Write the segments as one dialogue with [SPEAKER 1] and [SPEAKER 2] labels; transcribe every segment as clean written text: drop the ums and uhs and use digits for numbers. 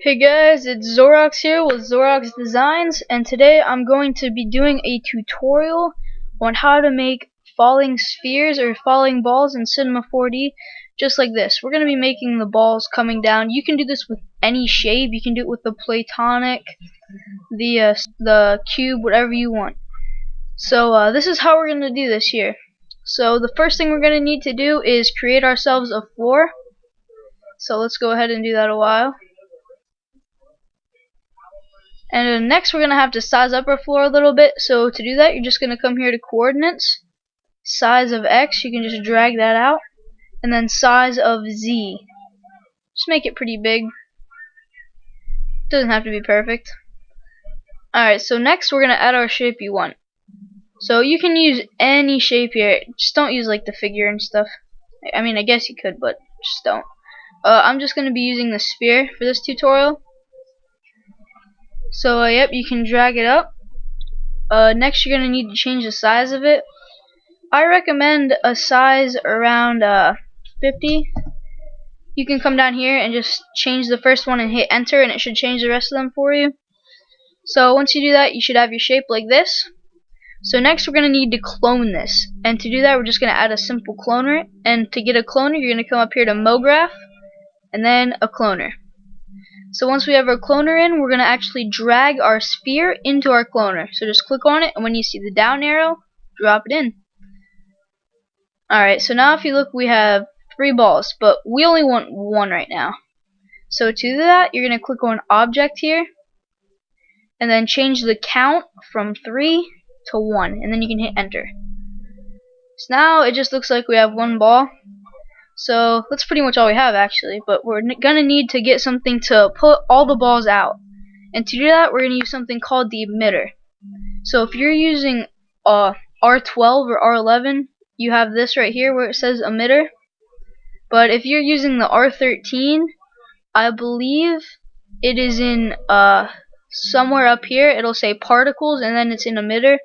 [SPEAKER 1] Hey guys, it's Zorax here with Zorax Designs, and today I'm going to be doing a tutorial on how to make falling spheres or falling balls in Cinema 4D, just like this. We're going to be making the balls coming down. You can do this with any shape. You can do it with the platonic, the cube, whatever you want. So this is how we're going to do this here. So the first thing we're going to need to do is create ourselves a floor. So let's go ahead and do that a while. And then next we're going to have to size up our floor a little bit. So to do that, you're just going to come here to coordinates, size of X, you can just drag that out, and then size of Z. Just make it pretty big. Doesn't have to be perfect. Alright, so next we're going to add our shape you want. So you can use any shape here, just don't use like the figure and stuff. I mean, I guess you could, but just don't. I'm just going to be using the sphere for this tutorial. So yep, you can drag it up. Next you're going to need to change the size of it. I recommend a size around 50. You can come down here and just change the first one and hit enter, and it should change the rest of them for you. So once you do that, you should have your shape like this. So next we're going to need to clone this, and to do that we're just going to add a simple cloner, and to get a cloner you're going to come up here to MoGraph and then a cloner. So once we have our cloner in, we're going to actually drag our sphere into our cloner. So just click on it, and when you see the down arrow, drop it in. Alright, so now if you look, we have 3 balls, but we only want 1 right now. So to do that, you're going to click on Object here, and then change the count from 3 to 1, and then you can hit enter. So now it just looks like we have 1 ball. So that's pretty much all we have actually, but we're gonna need to get something to put all the balls out, and to do that we're gonna use something called the emitter. So if you're using R12 or R11, you have this right here where it says emitter, but if you're using the R13, I believe it is in somewhere up here. It'll say particles and then it's in emitter,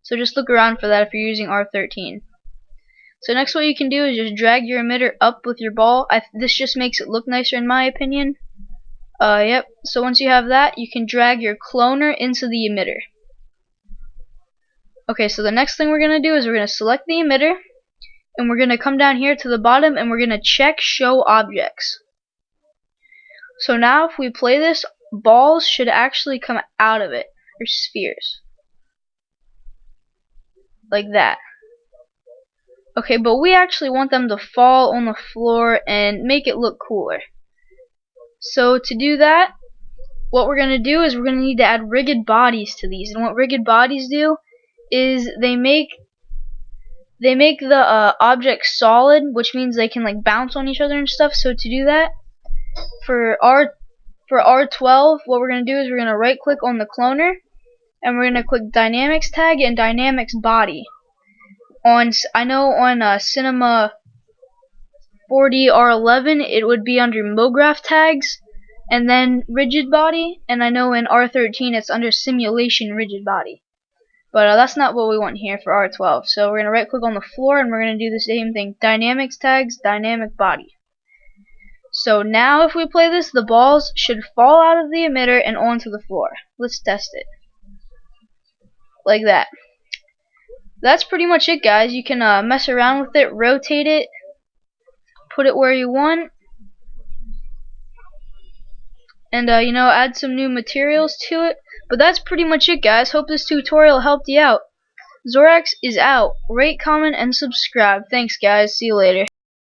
[SPEAKER 1] so just look around for that if you're using R13. So next what you can do is just drag your emitter up with your ball. This just makes it look nicer in my opinion. Yep. So once you have that, you can drag your cloner into the emitter. Okay, so the next thing we're going to do is we're going to select the emitter, and we're going to come down here to the bottom and we're going to check show objects. So now if we play this, balls should actually come out of it, or spheres. Like that. Okay, but we actually want them to fall on the floor and make it look cooler. So to do that, what we're going to do is we're going to need to add rigid bodies to these. And what rigid bodies do is they make the object solid, which means they can like bounce on each other and stuff. So to do that, for R12, what we're going to do is we're going to right click on the cloner, and we're going to click Dynamics Tag and Dynamics Body. I know on Cinema 4D R11 it would be under MoGraph tags and then rigid body, and I know in R13 it's under simulation rigid body. But that's not what we want here for R12. So we're going to right click on the floor and we're going to do the same thing, Dynamics Tags, Dynamic Body. So now if we play this, the balls should fall out of the emitter and onto the floor. Let's test it. Like that. That's pretty much it, guys. You can mess around with it, rotate it, put it where you want, and you know, add some new materials to it. But that's pretty much it, guys. Hope this tutorial helped you out. Zorax is out. Rate, comment, and subscribe. Thanks, guys. See you later.